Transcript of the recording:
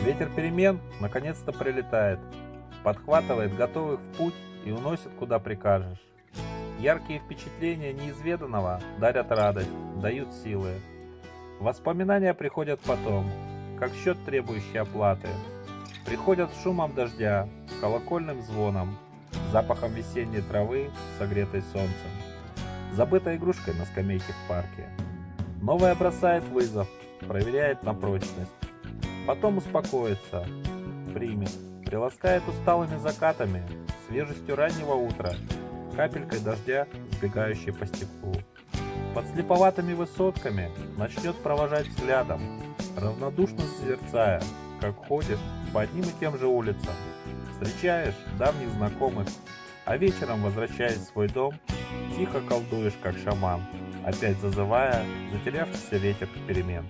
Ветер перемен наконец-то прилетает, подхватывает готовых в путь и уносит куда прикажешь. Яркие впечатления неизведанного дарят радость, дают силы. Воспоминания приходят потом, как счет, требующий оплаты. Приходят с шумом дождя, колокольным звоном, запахом весенней травы, согретой солнцем, забытой игрушкой на скамейке в парке. Новая бросает вызов, проверяет на прочность. Потом успокоится, примет, приласкает усталыми закатами, свежестью раннего утра, капелькой дождя, сбегающей по стеклу. Под слеповатыми высотками начнет провожать взглядом, равнодушно созерцая, как ходишь по одним и тем же улицам, встречаешь давних знакомых, а вечером, возвращаясь в свой дом, тихо колдуешь, как шаман, опять зазывая затерявшийся ветер перемен.